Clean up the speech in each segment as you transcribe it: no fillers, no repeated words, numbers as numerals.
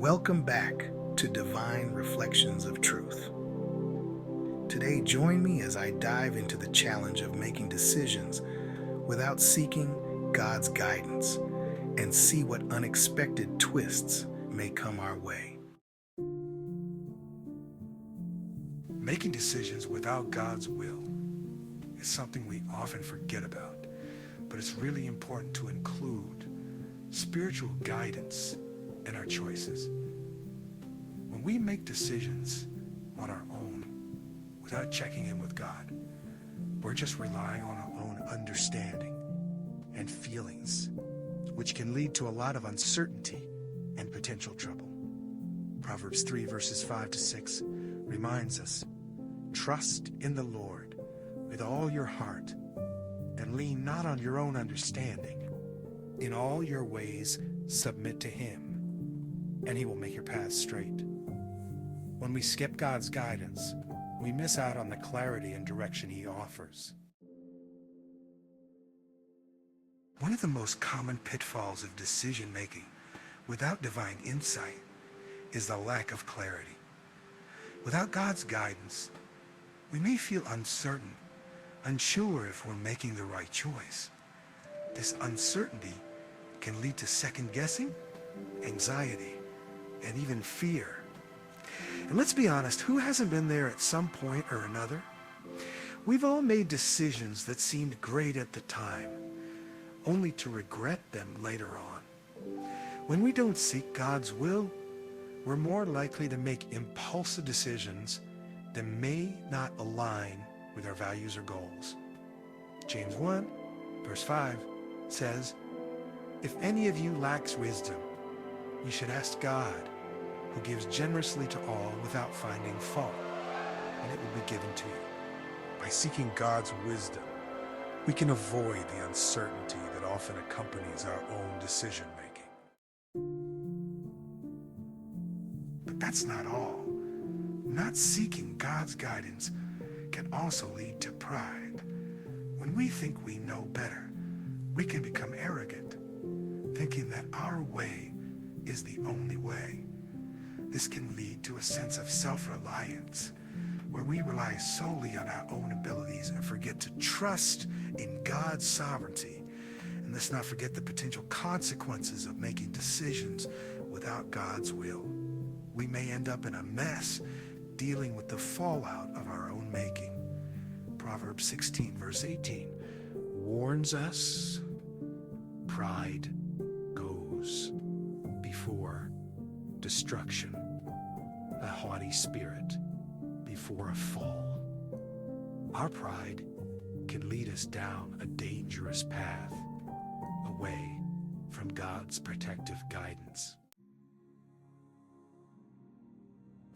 Welcome back to Divine Reflections of Truth. Today, join me as I dive into the challenge of making decisions without seeking God's guidance and see what unexpected twists may come our way. Making decisions without God's will is something we often forget about, but it's really important to include spiritual guidance in our choices. When we make decisions on our own without checking in with God, we're just relying on our own understanding and feelings, which can lead to a lot of uncertainty and potential trouble. Proverbs 3 verses 5 to 6 reminds us, "Trust in the Lord with all your heart and lean not on your own understanding. In all your ways submit to Him, and He will make your paths straight." When we skip God's guidance, we miss out on the clarity and direction He offers. One of the most common pitfalls of decision-making without divine insight is the lack of clarity. Without God's guidance, we may feel uncertain, unsure if we're making the right choice. This uncertainty can lead to second-guessing, anxiety, and even fear. And let's be honest, who hasn't been there at some point or another? We've all made decisions that seemed great at the time, only to regret them later on. When we don't seek God's will, we're more likely to make impulsive decisions that may not align with our values or goals. James 1, verse 5 says, "If any of you lacks wisdom, you should ask God, who gives generously to all without finding fault, and it will be given to you." By seeking God's wisdom, we can avoid the uncertainty that often accompanies our own decision-making. But that's not all. Not seeking God's guidance can also lead to pride. When we think we know better, we can become arrogant, thinking that our way is the only way. This can lead to a sense of self-reliance, where we rely solely on our own abilities and forget to trust in God's sovereignty. And let's not forget the potential consequences of making decisions without God's will. We may end up in a mess dealing with the fallout of our own making. Proverbs 16 verse 18 warns us, "Pride goes before destruction, a haughty spirit before a fall." Our pride can lead us down a dangerous path away from God's protective guidance.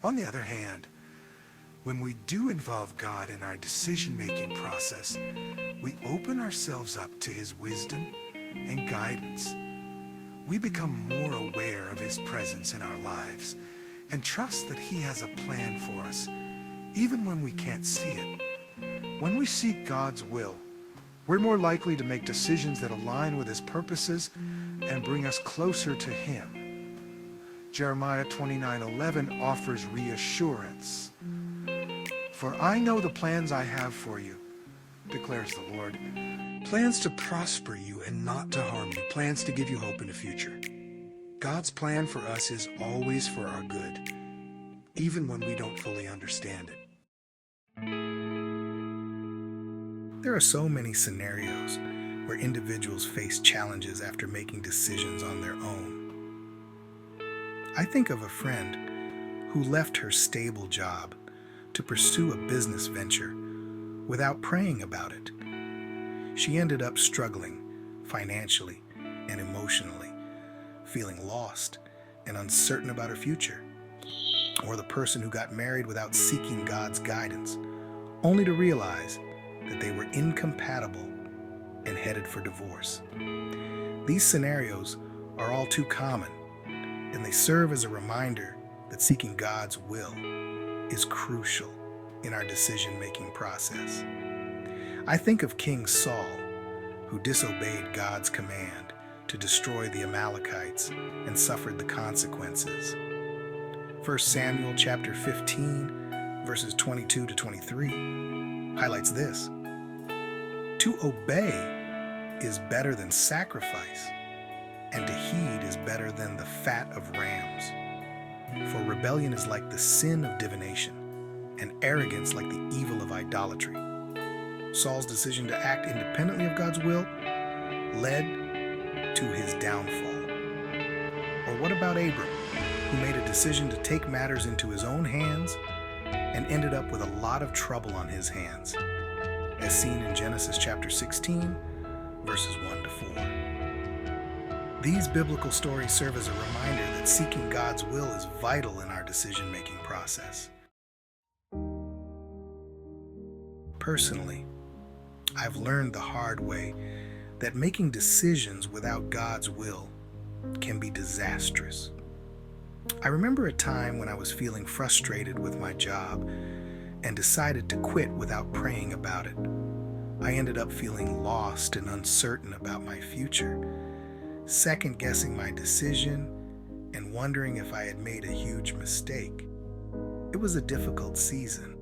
On the other hand, when we do involve God in our decision-making process, we open ourselves up to His wisdom and guidance. We become more aware of His presence in our lives and trust that He has a plan for us, even when we can't see it. When we seek God's will, we're more likely to make decisions that align with His purposes and bring us closer to Him. Jeremiah 29:11 offers reassurance. "For I know the plans I have for you, declares the Lord. Plans to prosper you and not to harm you. Plans to give you hope in the future." God's plan for us is always for our good, even when we don't fully understand it. There are so many scenarios where individuals face challenges after making decisions on their own. I think of a friend who left her stable job to pursue a business venture without praying about it. She ended up struggling financially and emotionally, feeling lost and uncertain about her future. Or the person who got married without seeking God's guidance, only to realize that they were incompatible and headed for divorce. These scenarios are all too common, and they serve as a reminder that seeking God's will is crucial in our decision-making process. I think of King Saul, who disobeyed God's command to destroy the Amalekites and suffered the consequences. 1 Samuel chapter 15, verses 22 to 23 highlights this. To obey is better than sacrifice, and to heed is better than the fat of rams. For rebellion is like the sin of divination, and arrogance like the evil of idolatry. Saul's decision to act independently of God's will led to his downfall. Or what about Abram, who made a decision to take matters into his own hands and ended up with a lot of trouble on his hands, as seen in Genesis chapter 16, verses 1 to 4. These biblical stories serve as a reminder that seeking God's will is vital in our decision-making process. Personally, I've learned the hard way that making decisions without God's will can be disastrous. I remember a time when I was feeling frustrated with my job and decided to quit without praying about it. I ended up feeling lost and uncertain about my future, second-guessing my decision and wondering if I had made a huge mistake. It was a difficult season,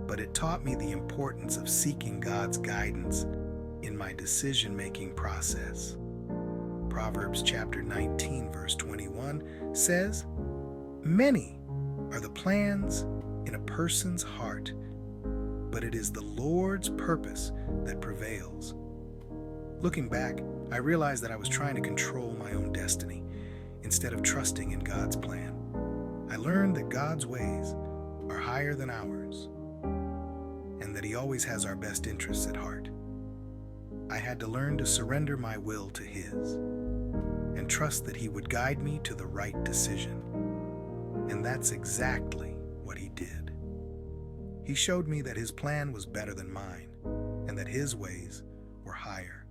but it taught me the importance of seeking God's guidance in my decision-making process. Proverbs chapter 19, verse 21 says, "Many are the plans in a person's heart, but it is the Lord's purpose that prevails." Looking back, I realized that I was trying to control my own destiny instead of trusting in God's plan. I learned that God's ways are higher than ours and that He always has our best interests at heart. I had to learn to surrender my will to His and trust that He would guide me to the right decision. And that's exactly what He did. He showed me that His plan was better than mine and that His ways were higher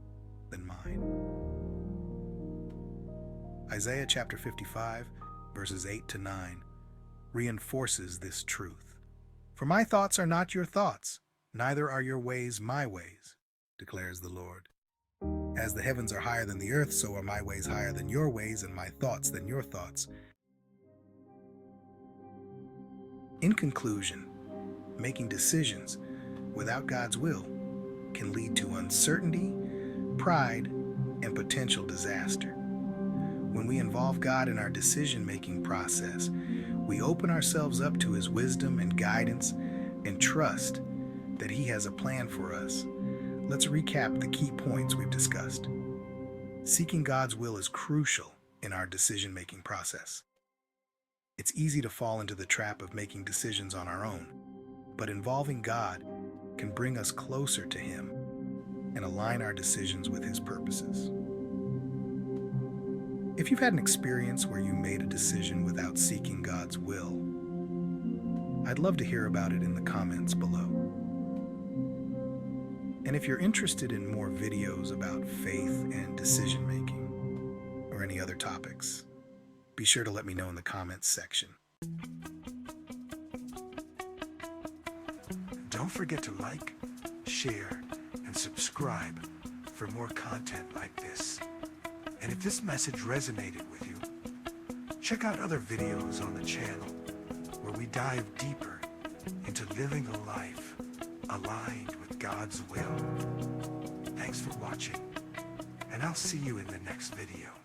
than mine. Isaiah chapter 55, verses 8 to 9 reinforces this truth. "For my thoughts are not your thoughts, neither are your ways my ways, declares the Lord. As the heavens are higher than the earth, so are my ways higher than your ways, and my thoughts than your thoughts." In conclusion, making decisions without God's will can lead to uncertainty, pride, and potential disaster. When we involve God in our decision-making process, we open ourselves up to His wisdom and guidance and trust that He has a plan for us. Let's recap the key points we've discussed. Seeking God's will is crucial in our decision-making process. It's easy to fall into the trap of making decisions on our own, but involving God can bring us closer to Him and align our decisions with His purposes. If you've had an experience where you made a decision without seeking God's will, I'd love to hear about it in the comments below. And if you're interested in more videos about faith and decision-making, or any other topics, be sure to let me know in the comments section. Don't forget to like, share, and subscribe for more content like this. And if this message resonated with you, check out other videos on the channel where we dive deeper into living a life aligned with God's will. Thanks for watching, and I'll see you in the next video.